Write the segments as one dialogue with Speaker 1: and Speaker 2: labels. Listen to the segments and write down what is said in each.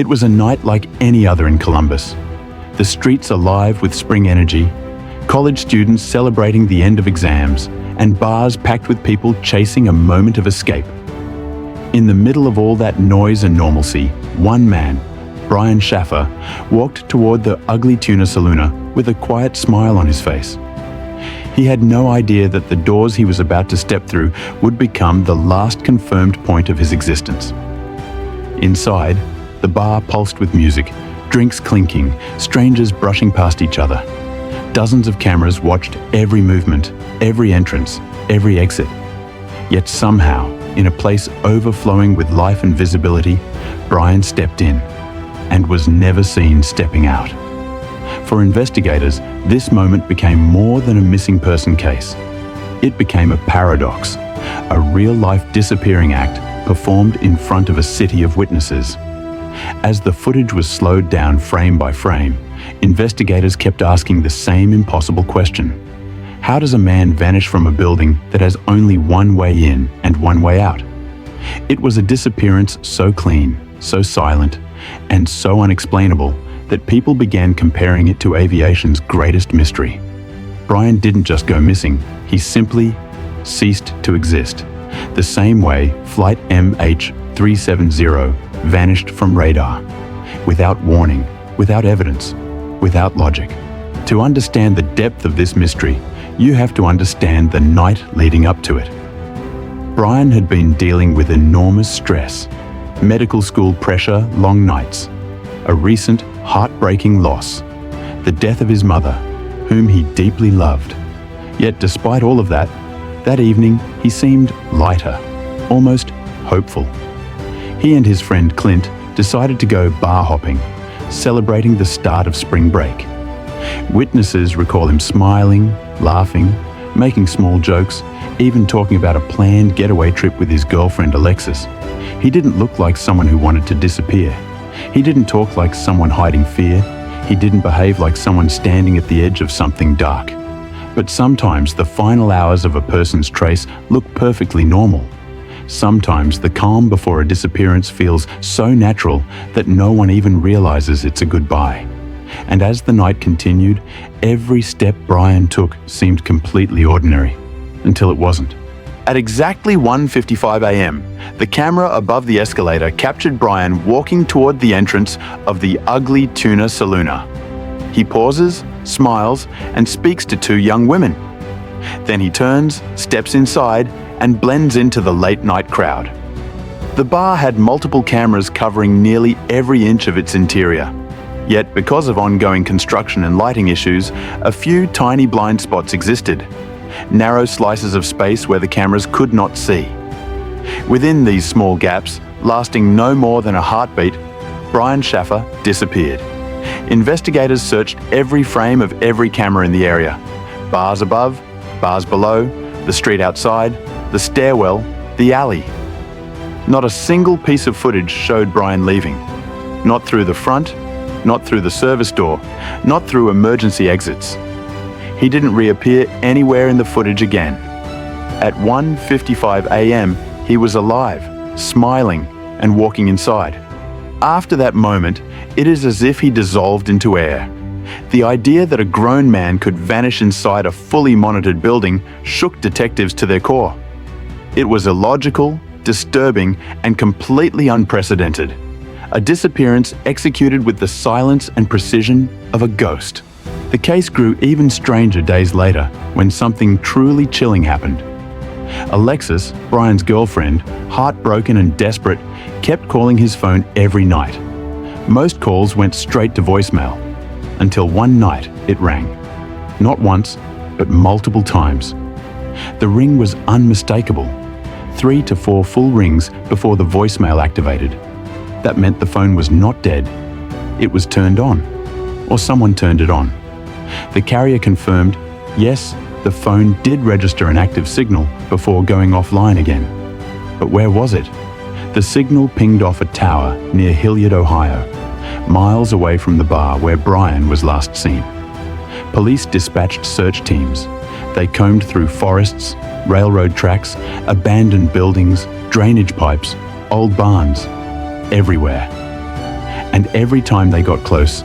Speaker 1: It was a night like any other in Columbus. The streets alive with spring energy, college students celebrating the end of exams, and bars packed with people chasing a moment of escape. In the middle of all that noise and normalcy, one man, Brian Shaffer, walked toward the ugly tuna saloona with a quiet smile on his face. He had no idea that the doors he was about to step through would become the last confirmed point of his existence. Inside, the bar pulsed with music, drinks clinking, strangers brushing past each other. Dozens of cameras watched every movement, every entrance, every exit. Yet somehow, in a place overflowing with life and visibility, Brian stepped in and was never seen stepping out. For investigators, this moment became more than a missing person case. It became a paradox, a real-life disappearing act performed in front of a city of witnesses. As the footage was slowed down frame by frame, investigators kept asking the same impossible question. How does a man vanish from a building that has only one way in and one way out? It was a disappearance so clean, so silent, and so unexplainable that people began comparing it to aviation's greatest mystery. Brian didn't just go missing, he simply ceased to exist. The same way Flight MH370 vanished from radar, without warning, without evidence, without logic. To understand the depth of this mystery, you have to understand the night leading up to it. Brian had been dealing with enormous stress, medical school pressure, long nights, a recent heartbreaking loss, the death of his mother, whom he deeply loved. Yet despite all of that evening he seemed lighter, almost hopeful. He and his friend Clint decided to go bar hopping, celebrating the start of spring break. Witnesses recall him smiling, laughing, making small jokes, even talking about a planned getaway trip with his girlfriend Alexis. He didn't look like someone who wanted to disappear. He didn't talk like someone hiding fear. He didn't behave like someone standing at the edge of something dark. But sometimes the final hours of a person's trace look perfectly normal. Sometimes the calm before a disappearance feels so natural that no one even realizes it's a goodbye. And as the night continued, every step Brian took seemed completely ordinary, until it wasn't. At exactly 1:55 a.m., the camera above the escalator captured Brian walking toward the entrance of the ugly tuna saloona. He pauses, smiles, and speaks to two young women. Then he turns, steps inside, and blends into the late-night crowd. The bar had multiple cameras covering nearly every inch of its interior. Yet, because of ongoing construction and lighting issues, a few tiny blind spots existed, narrow slices of space where the cameras could not see. Within these small gaps, lasting no more than a heartbeat, Brian Shaffer disappeared. Investigators searched every frame of every camera in the area. Bars above, bars below, the street outside, the stairwell, the alley. Not a single piece of footage showed Brian leaving. Not through the front, not through the service door, not through emergency exits. He didn't reappear anywhere in the footage again. At 1:55 a.m., he was alive, smiling, and walking inside. After that moment, it is as if he dissolved into air. The idea that a grown man could vanish inside a fully monitored building shook detectives to their core. It was illogical, disturbing, and completely unprecedented. A disappearance executed with the silence and precision of a ghost. The case grew even stranger days later when something truly chilling happened. Alexis, Brian's girlfriend, heartbroken and desperate, kept calling his phone every night. Most calls went straight to voicemail, until one night it rang. Not once, but multiple times. The ring was unmistakable. 3 to 4 full rings before the voicemail activated. That meant the phone was not dead. It was turned on, or someone turned it on. The carrier confirmed, yes, the phone did register an active signal before going offline again. But where was it? The signal pinged off a tower near Hilliard, Ohio, miles away from the bar where Brian was last seen. Police dispatched search teams. They combed through forests, railroad tracks, abandoned buildings, drainage pipes, old barns, everywhere. and every time they got close,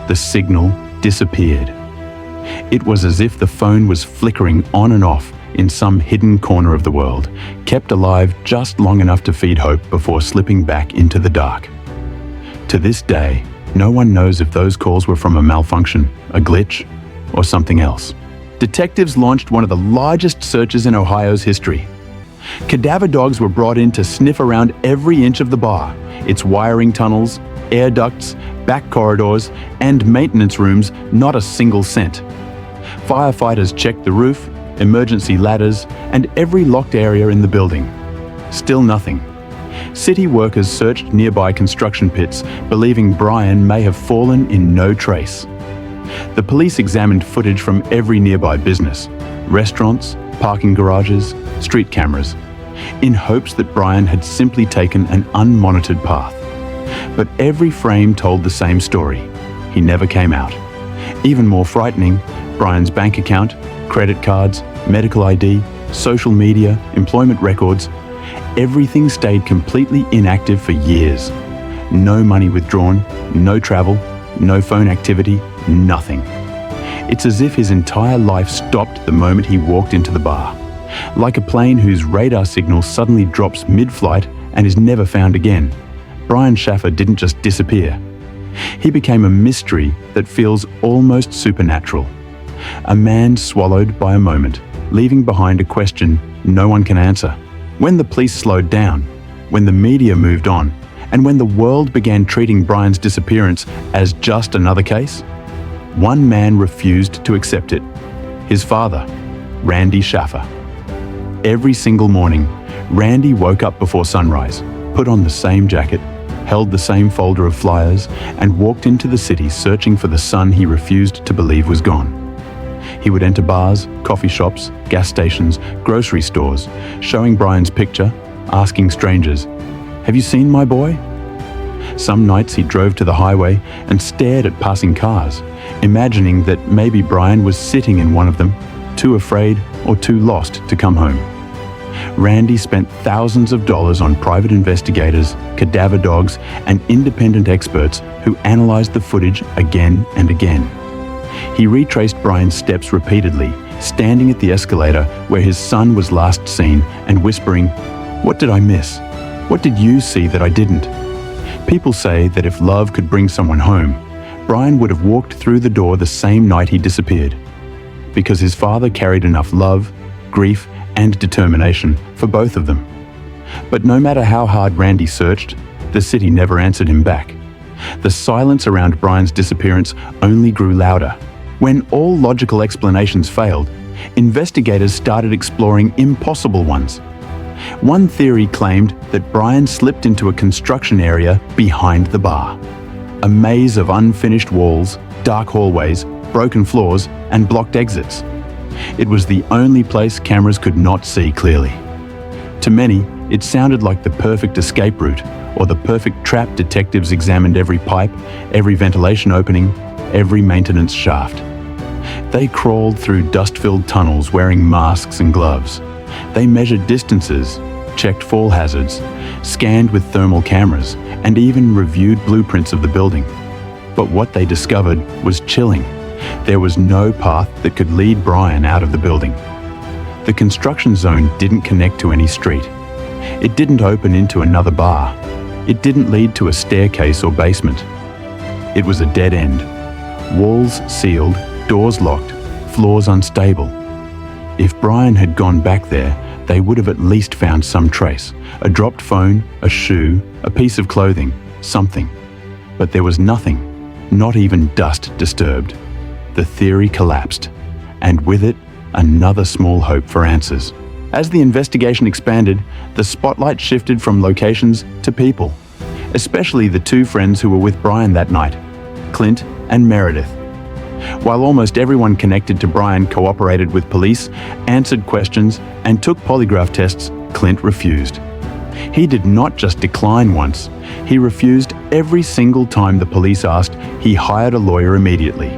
Speaker 1: the signal disappeared. It was as if the phone was flickering on and off in some hidden corner of the world, kept alive just long enough to feed hope before slipping back into the dark. To this day, no one knows if those calls were from a malfunction, a glitch, or something else. Detectives launched one of the largest searches in Ohio's history. Cadaver dogs were brought in to sniff around every inch of the bar, its wiring tunnels, air ducts, back corridors, and maintenance rooms, not a single scent. Firefighters checked the roof, emergency ladders, and every locked area in the building. Still nothing. City workers searched nearby construction pits, believing Brian may have fallen in no trace. The police examined footage from every nearby business, restaurants, parking garages, street cameras, in hopes that Brian had simply taken an unmonitored path. But every frame told the same story. He never came out. Even more frightening, Brian's bank account, credit cards, medical ID, social media, employment records, everything stayed completely inactive for years. No money withdrawn, no travel, no phone activity, nothing. It's as if his entire life stopped the moment he walked into the bar. Like a plane whose radar signal suddenly drops mid-flight and is never found again, Brian Shaffer didn't just disappear. He became a mystery that feels almost supernatural. A man swallowed by a moment, leaving behind a question no one can answer. When the police slowed down, when the media moved on, and when the world began treating Brian's disappearance as just another case, one man refused to accept it. His father, Randy Shaffer. Every single morning, Randy woke up before sunrise, put on the same jacket, held the same folder of flyers, and walked into the city searching for the son he refused to believe was gone. He would enter bars, coffee shops, gas stations, grocery stores, showing Brian's picture, asking strangers, "Have you seen my boy?" Some nights he drove to the highway and stared at passing cars, imagining that maybe Brian was sitting in one of them, too afraid or too lost to come home. Randy spent thousands of dollars on private investigators, cadaver dogs, and independent experts who analyzed the footage again and again. He retraced Brian's steps repeatedly, standing at the escalator where his son was last seen and whispering, "What did I miss? What did you see that I didn't?" People say that if love could bring someone home, Brian would have walked through the door the same night he disappeared, because his father carried enough love, grief, and determination for both of them. But no matter how hard Randy searched, the city never answered him back. The silence around Brian's disappearance only grew louder. When all logical explanations failed, investigators started exploring impossible ones. One theory claimed that Brian slipped into a construction area behind the bar. A maze of unfinished walls, dark hallways, broken floors, and blocked exits. It was the only place cameras could not see clearly. To many, it sounded like the perfect escape route, or the perfect trap. Detectives examined every pipe, every ventilation opening, every maintenance shaft. They crawled through dust-filled tunnels wearing masks and gloves. They measured distances, checked fall hazards, scanned with thermal cameras, and even reviewed blueprints of the building. But what they discovered was chilling. There was no path that could lead Brian out of the building. The construction zone didn't connect to any street. It didn't open into another bar. It didn't lead to a staircase or basement. It was a dead end. Walls sealed, doors locked, floors unstable. If Brian had gone back there, they would have at least found some trace. A dropped phone, a shoe, a piece of clothing, something. But there was nothing, not even dust disturbed. The theory collapsed, and with it, another small hope for answers. As the investigation expanded, the spotlight shifted from locations to people, especially the two friends who were with Brian that night, Clint and Meredith. While almost everyone connected to Brian cooperated with police, answered questions, and took polygraph tests, Clint refused. He did not just decline once, he refused every single time the police asked. He hired a lawyer immediately.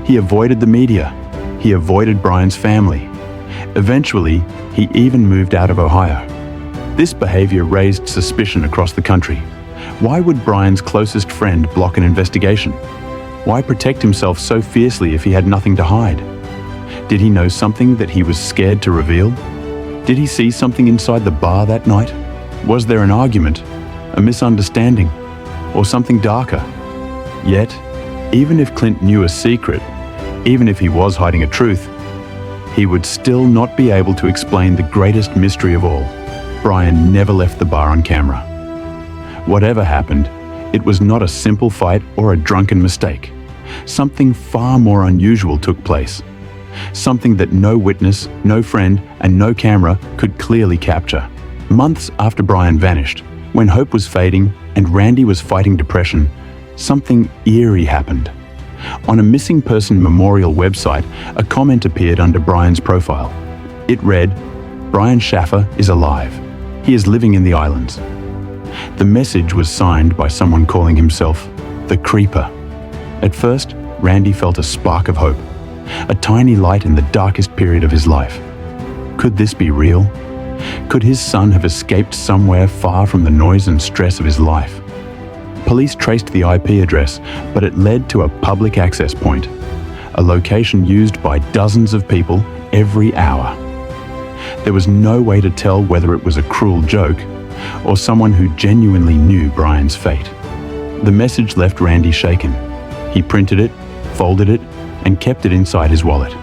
Speaker 1: He avoided the media. He avoided Brian's family. Eventually, he even moved out of Ohio. This behavior raised suspicion across the country. Why would Brian's closest friend block an investigation? Why protect himself so fiercely if he had nothing to hide? Did he know something that he was scared to reveal? Did he see something inside the bar that night? Was there an argument, a misunderstanding, or something darker? Yet, even if Clint knew a secret, even if he was hiding a truth, he would still not be able to explain the greatest mystery of all. Brian never left the bar on camera. Whatever happened, it was not a simple fight or a drunken mistake. Something far more unusual took place. Something that no witness, no friend, and no camera could clearly capture. Months after Brian vanished, when hope was fading and Randy was fighting depression, something eerie happened. On a missing person memorial website, a comment appeared under Brian's profile. It read, "Brian Shaffer is alive. He is living in the islands." The message was signed by someone calling himself the Creeper. At first, Randy felt a spark of hope, a tiny light in the darkest period of his life. Could this be real? Could his son have escaped somewhere far from the noise and stress of his life? Police traced the IP address, but it led to a public access point, a location used by dozens of people every hour. There was no way to tell whether it was a cruel joke or someone who genuinely knew Brian's fate. The message left Randy shaken. He printed it, folded it, and kept it inside his wallet.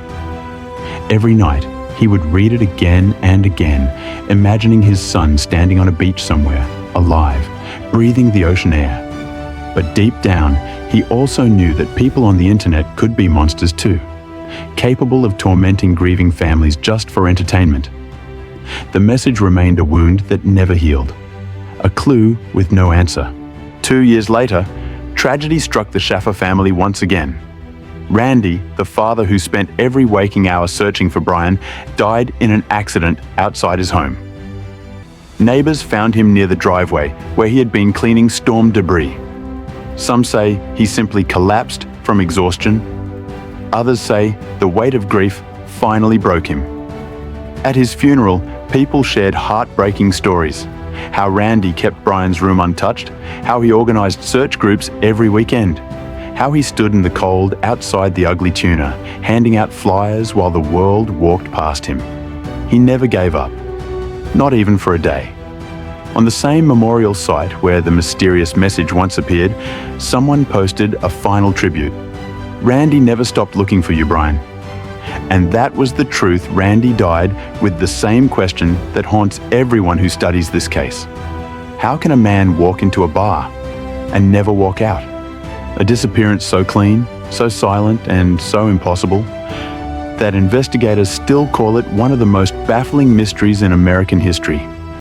Speaker 1: Every night, he would read it again and again, imagining his son standing on a beach somewhere, alive, breathing the ocean air. But deep down, he also knew that people on the internet could be monsters too, capable of tormenting grieving families just for entertainment. The message remained a wound that never healed, a clue with no answer. 2 years later, tragedy struck the Shaffer family once again. Randy, the father who spent every waking hour searching for Brian, died in an accident outside his home. Neighbors found him near the driveway where he had been cleaning storm debris. Some say he simply collapsed from exhaustion. Others say the weight of grief finally broke him. At his funeral, people shared heartbreaking stories. How Randy kept Brian's room untouched, how he organized search groups every weekend, how he stood in the cold outside the ugly tuna, handing out flyers while the world walked past him. He never gave up, not even for a day. On the same memorial site where the mysterious message once appeared, someone posted a final tribute. "Randy never stopped looking for you, Brian." And that was the truth. Randy died with the same question that haunts everyone who studies this case. How can a man walk into a bar and never walk out? A disappearance so clean, so silent, and so impossible that investigators still call it one of the most baffling mysteries in American history.